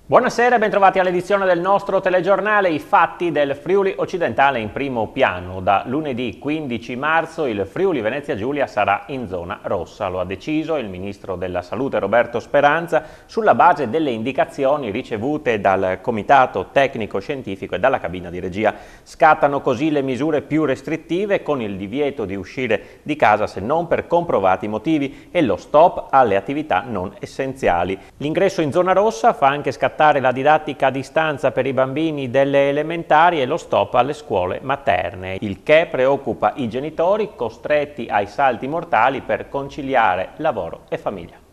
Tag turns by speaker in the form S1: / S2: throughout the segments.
S1: Buonasera e bentrovati all'edizione del nostro telegiornale I fatti del Friuli occidentale in primo piano. Da lunedì 15 marzo il Friuli Venezia Giulia sarà in zona rossa. Lo ha deciso il ministro della Salute Roberto Speranza sulla base delle indicazioni ricevute dal Comitato Tecnico Scientifico e dalla cabina di regia. Scattano così le misure più restrittive con il divieto di uscire di casa se non per comprovati motivi e lo stop alle attività non essenziali. L'ingresso in zona rossa fa anche scattare la didattica a distanza per i bambini delle elementari e lo stop alle scuole materne, il che preoccupa i genitori costretti ai salti mortali per conciliare lavoro e famiglia.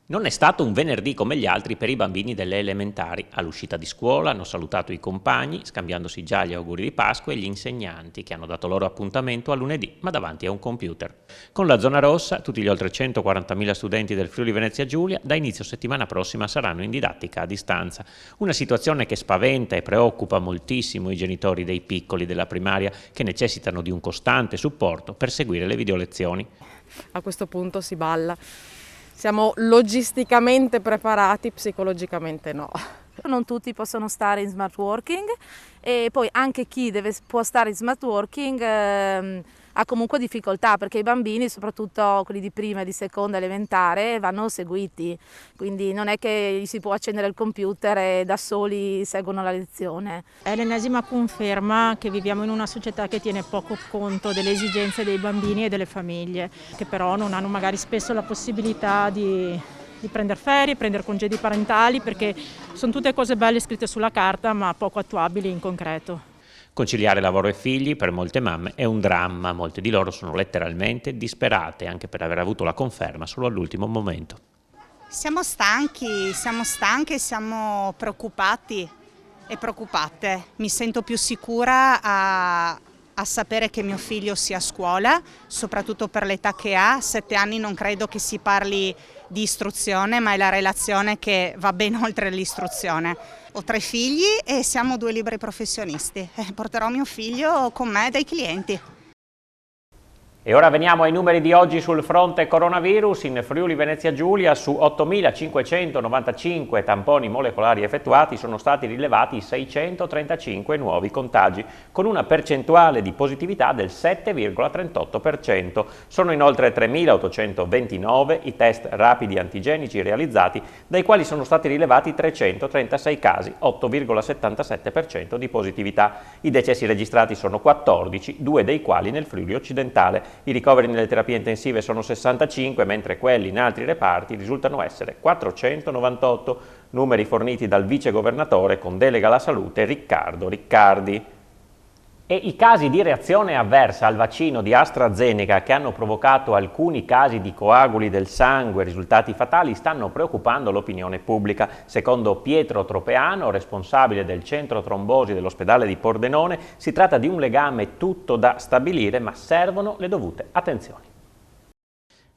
S1: Non è stato un venerdì come gli altri per i bambini delle elementari. All'uscita di scuola hanno salutato i compagni, scambiandosi già gli auguri di Pasqua, e gli insegnanti, che hanno dato loro appuntamento a lunedì, ma davanti a un computer. Con la zona rossa, tutti gli oltre 140.000 studenti del Friuli Venezia Giulia da inizio settimana prossima saranno in didattica a distanza. Una situazione che spaventa e preoccupa moltissimo i genitori dei piccoli della primaria, che necessitano di un costante supporto per seguire le videolezioni.
S2: A questo punto si balla. Siamo logisticamente preparati, psicologicamente no.
S3: Non tutti possono stare in smart working e poi anche chi può stare in smart working ha comunque difficoltà, perché i bambini, soprattutto quelli di prima e di seconda elementare, vanno seguiti, quindi non è che si può accendere il computer e da soli seguono la lezione.
S4: È l'ennesima conferma che viviamo in una società che tiene poco conto delle esigenze dei bambini e delle famiglie, che però non hanno magari spesso la possibilità di prendere ferie, prendere congedi parentali, perché sono tutte cose belle scritte sulla carta ma poco attuabili in concreto.
S1: Conciliare lavoro e figli per molte mamme è un dramma, molte di loro sono letteralmente disperate anche per aver avuto la conferma solo all'ultimo momento.
S5: Siamo stanchi, siamo stanche, siamo preoccupati e preoccupate. Mi sento più sicura a sapere che mio figlio sia a scuola, soprattutto per l'età che ha. 7 anni non credo che si parli di istruzione, ma è la relazione che va ben oltre l'istruzione. Ho 3 figli e siamo 2 liberi professionisti. Porterò mio figlio con me dai clienti.
S1: E ora veniamo ai numeri di oggi sul fronte coronavirus. In Friuli Venezia Giulia su 8.595 tamponi molecolari effettuati sono stati rilevati 635 nuovi contagi, con una percentuale di positività del 7,38%. Sono inoltre 3.829 i test rapidi antigenici realizzati, dai quali sono stati rilevati 336 casi, 8,77% di positività. I decessi registrati sono 14, 2 dei quali nel Friuli occidentale. I ricoveri nelle terapie intensive sono 65, mentre quelli in altri reparti risultano essere 498, numeri forniti dal vicegovernatore con delega alla salute Riccardo Riccardi. E i casi di reazione avversa al vaccino di AstraZeneca, che hanno provocato alcuni casi di coaguli del sangue e risultati fatali, stanno preoccupando l'opinione pubblica. Secondo Pietro Tropeano, responsabile del centro trombosi dell'ospedale di Pordenone, si tratta di un legame tutto da stabilire, ma servono le dovute attenzioni.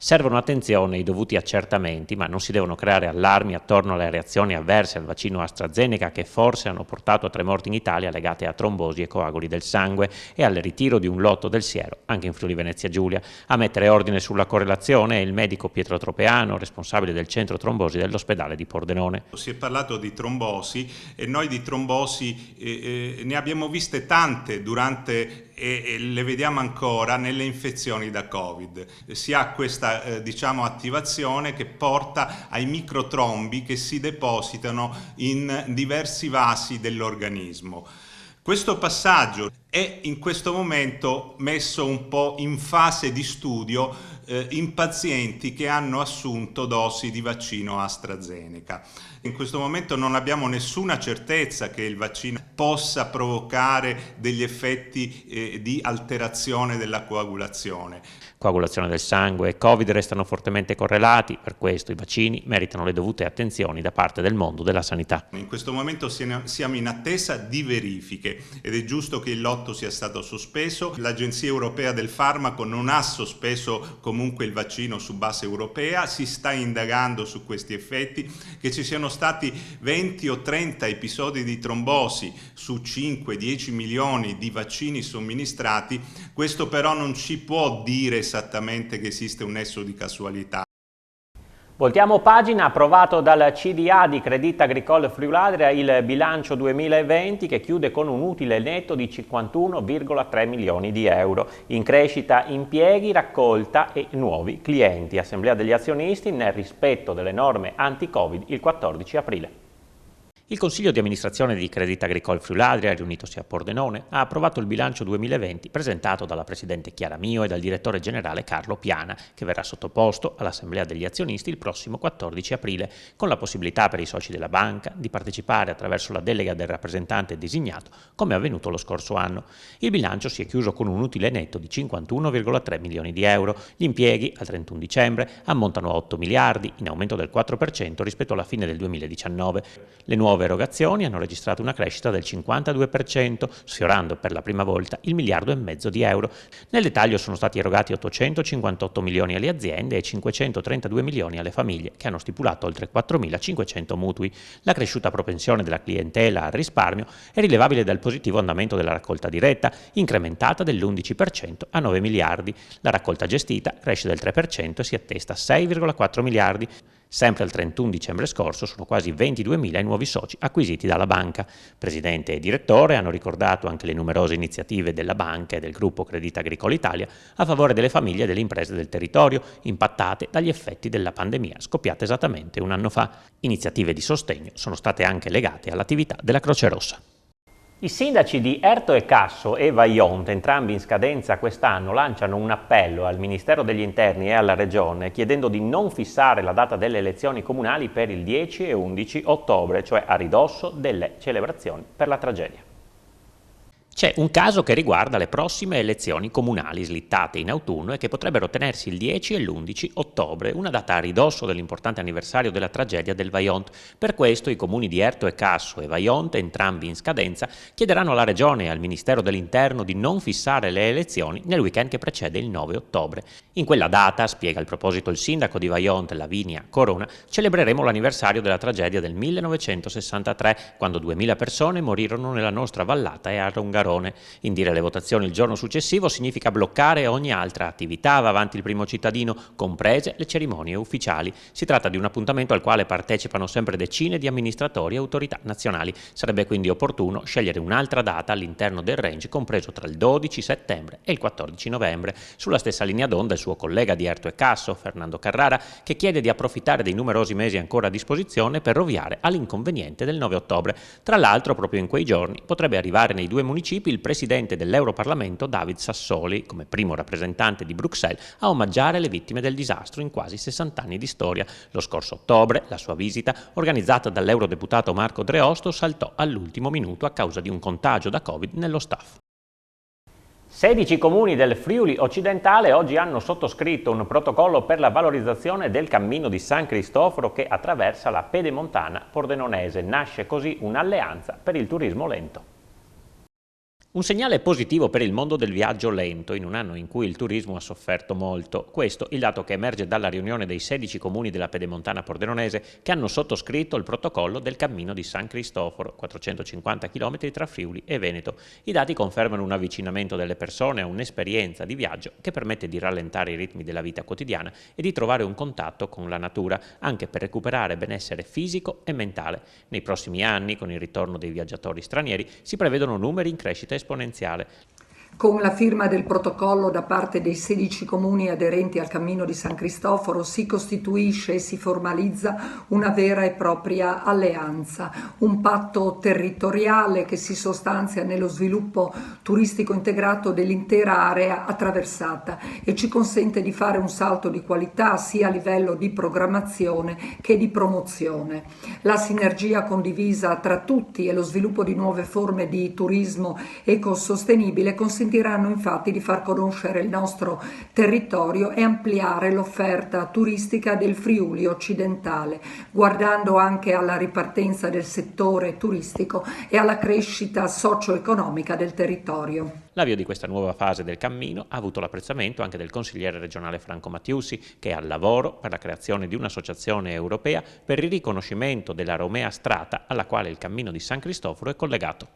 S1: Servono attenzione i dovuti accertamenti, ma non si devono creare allarmi attorno alle reazioni avverse al vaccino AstraZeneca, che forse hanno portato a 3 morti in Italia legate a trombosi e coaguli del sangue e al ritiro di un lotto del siero anche in Friuli Venezia Giulia. A mettere ordine sulla correlazione è il medico Pietro Tropeano, responsabile del centro trombosi dell'ospedale di Pordenone.
S6: Si è parlato di trombosi e noi di trombosi ne abbiamo viste tante durante e le vediamo ancora nelle infezioni da Covid. Si ha questa attivazione che porta ai microtrombi che si depositano in diversi vasi dell'organismo. Questo passaggio è in questo momento messo un po' in fase di studio in pazienti che hanno assunto dosi di vaccino AstraZeneca. In questo momento non abbiamo nessuna certezza che il vaccino possa provocare degli effetti di alterazione della coagulazione.
S1: Coagulazione del sangue e Covid restano fortemente correlati, per questo i vaccini meritano le dovute attenzioni da parte del mondo della sanità.
S6: In questo momento siamo in attesa di verifiche ed è giusto che il lotto sia stato sospeso. L'Agenzia Europea del Farmaco non ha sospeso comunque il vaccino su base europea, si sta indagando su questi effetti. Che ci siano stati 20 o 30 episodi di trombosi su 5-10 milioni di vaccini somministrati, questo però non ci può dire esattamente che esiste un nesso di casualità.
S1: Voltiamo pagina, approvato dal CDA di Crédit Agricole Friuladria il bilancio 2020 che chiude con un utile netto di 51,3 milioni di euro, in crescita impieghi, raccolta e nuovi clienti. Assemblea degli azionisti nel rispetto delle norme anti-Covid il 14 aprile. Il Consiglio di amministrazione di Crédit Agricole Friuladria, riunitosi a Pordenone, ha approvato il bilancio 2020 presentato dalla Presidente Chiara Mio e dal Direttore Generale Carlo Piana, che verrà sottoposto all'Assemblea degli azionisti il prossimo 14 aprile, con la possibilità per i soci della banca di partecipare attraverso la delega del rappresentante designato, come è avvenuto lo scorso anno. Il bilancio si è chiuso con un utile netto di 51,3 milioni di euro. Gli impieghi, al 31 dicembre, ammontano a 8 miliardi, in aumento del 4% rispetto alla fine del 2019. Le nuove erogazioni hanno registrato una crescita del 52%, sfiorando per la prima volta il 1,5 miliardi di euro. Nel dettaglio sono stati erogati 858 milioni alle aziende e 532 milioni alle famiglie, che hanno stipulato oltre 4.500 mutui. La cresciuta propensione della clientela al risparmio è rilevabile dal positivo andamento della raccolta diretta, incrementata dell'11% a 9 miliardi. La raccolta gestita cresce del 3% e si attesta a 6,4 miliardi. Sempre al 31 dicembre scorso sono quasi 22.000 i nuovi soci acquisiti dalla banca. Presidente e direttore hanno ricordato anche le numerose iniziative della banca e del gruppo Crédit Agricole Italia a favore delle famiglie e delle imprese del territorio impattate dagli effetti della pandemia scoppiata esattamente un anno fa. Iniziative di sostegno sono state anche legate all'attività della Croce Rossa. I sindaci di Erto e Casso e Vajont, entrambi in scadenza quest'anno, lanciano un appello al Ministero degli Interni e alla Regione chiedendo di non fissare la data delle elezioni comunali per il 10 e 11 ottobre, cioè a ridosso delle celebrazioni per la tragedia. C'è un caso che riguarda le prossime elezioni comunali slittate in autunno e che potrebbero tenersi il 10 e l'11 ottobre, una data a ridosso dell'importante anniversario della tragedia del Vajont. Per questo i comuni di Erto e Casso e Vajont, entrambi in scadenza, chiederanno alla Regione e al Ministero dell'Interno di non fissare le elezioni nel weekend che precede il 9 ottobre. In quella data, spiega il proposito il sindaco di Vajont, Lavinia Corona, celebreremo l'anniversario della tragedia del 1963, quando 2000 persone morirono nella nostra vallata e a Rongarone. Indire le votazioni il giorno successivo significa bloccare ogni altra attività va avanti il primo cittadino, comprese le cerimonie ufficiali. Si tratta di un appuntamento al quale partecipano sempre decine di amministratori e autorità nazionali. Sarebbe quindi opportuno scegliere un'altra data all'interno del range compreso tra il 12 settembre e il 14 novembre. Sulla stessa linea d'onda il suo collega di Erto e Casso, Fernando Carrara, che chiede di approfittare dei numerosi mesi ancora a disposizione per ovviare all'inconveniente del 9 ottobre. Tra l'altro, proprio in quei giorni potrebbe arrivare nei due municipi il presidente dell'Europarlamento David Sassoli, come primo rappresentante di Bruxelles, a omaggiare le vittime del disastro in quasi 60 anni di storia. Lo scorso ottobre la sua visita, organizzata dall'eurodeputato Marco Dreosto, saltò all'ultimo minuto a causa di un contagio da Covid nello staff. 16 comuni del Friuli occidentale oggi hanno sottoscritto un protocollo per la valorizzazione del cammino di San Cristoforo che attraversa la Pedemontana pordenonese. Nasce così un'alleanza per il turismo lento. Un segnale positivo per il mondo del viaggio lento in un anno in cui il turismo ha sofferto molto. Questo il dato che emerge dalla riunione dei 16 comuni della Pedemontana pordenonese che hanno sottoscritto il protocollo del cammino di San Cristoforo, 450 km tra Friuli e Veneto. I dati confermano un avvicinamento delle persone a un'esperienza di viaggio che permette di rallentare i ritmi della vita quotidiana e di trovare un contatto con la natura, anche per recuperare benessere fisico e mentale. Nei prossimi anni, con il ritorno dei viaggiatori stranieri, si prevedono numeri in crescita esponenziale.
S7: Con la firma del protocollo da parte dei 16 comuni aderenti al Cammino di San Cristoforo si costituisce e si formalizza una vera e propria alleanza, un patto territoriale che si sostanzia nello sviluppo turistico integrato dell'intera area attraversata e ci consente di fare un salto di qualità sia a livello di programmazione che di promozione. La sinergia condivisa tra tutti e lo sviluppo di nuove forme di turismo ecosostenibile consentiranno infatti di far conoscere il nostro territorio e ampliare l'offerta turistica del Friuli occidentale, guardando anche alla ripartenza del settore turistico e alla crescita socio-economica del territorio.
S1: L'avvio di questa nuova fase del cammino ha avuto l'apprezzamento anche del consigliere regionale Franco Mattiusi, che è al lavoro per la creazione di un'associazione europea per il riconoscimento della Romea Strata alla quale il cammino di San Cristoforo è collegato.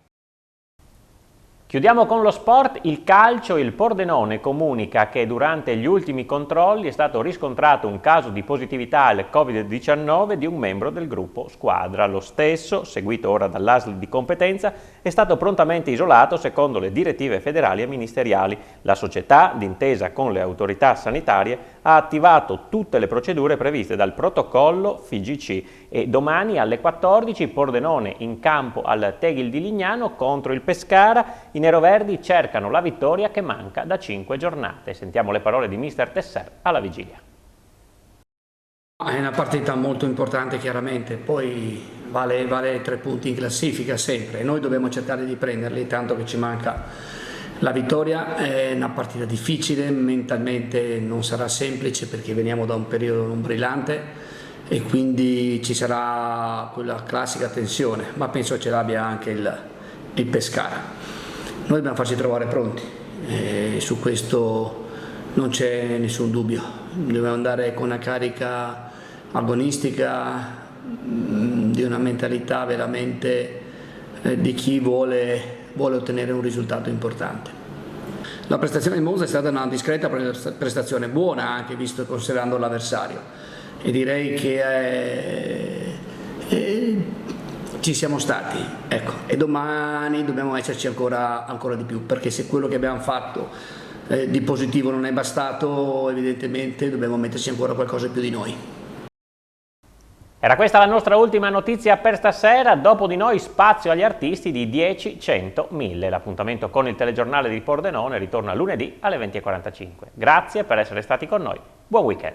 S1: Chiudiamo con lo sport. Il calcio. Il Pordenone comunica che durante gli ultimi controlli è stato riscontrato un caso di positività al Covid-19 di un membro del gruppo squadra. Lo stesso, seguito ora dall'ASL di competenza, è stato prontamente isolato secondo le direttive federali e ministeriali. La società, d'intesa con le autorità sanitarie, ha attivato tutte le procedure previste dal protocollo FIGC e domani alle 14 Pordenone in campo al Tegil di Lignano contro il Pescara. I neroverdi cercano la vittoria che manca da 5 giornate. Sentiamo le parole di mister Tesser alla vigilia.
S8: È una partita molto importante chiaramente, poi vale 3 punti in classifica sempre. Noi dobbiamo cercare di prenderli, tanto che ci manca la vittoria. È una partita difficile, mentalmente non sarà semplice perché veniamo da un periodo non brillante e quindi ci sarà quella classica tensione, ma penso ce l'abbia anche il Pescara. Noi dobbiamo farci trovare pronti, su questo non c'è nessun dubbio, dobbiamo andare con una carica agonistica, di una mentalità veramente di chi vuole ottenere un risultato importante. La prestazione di Monza è stata una discreta prestazione, buona anche visto considerando l'avversario, e direi che ci siamo stati, ecco, e domani dobbiamo esserci ancora di più, perché se quello che abbiamo fatto di positivo non è bastato, evidentemente dobbiamo metterci ancora qualcosa più di noi.
S1: Era questa la nostra ultima notizia per stasera. Dopo di noi spazio agli artisti di 10, 100, 1000. L'appuntamento con il telegiornale di Pordenone ritorna lunedì alle 20:45. Grazie per essere stati con noi. Buon weekend.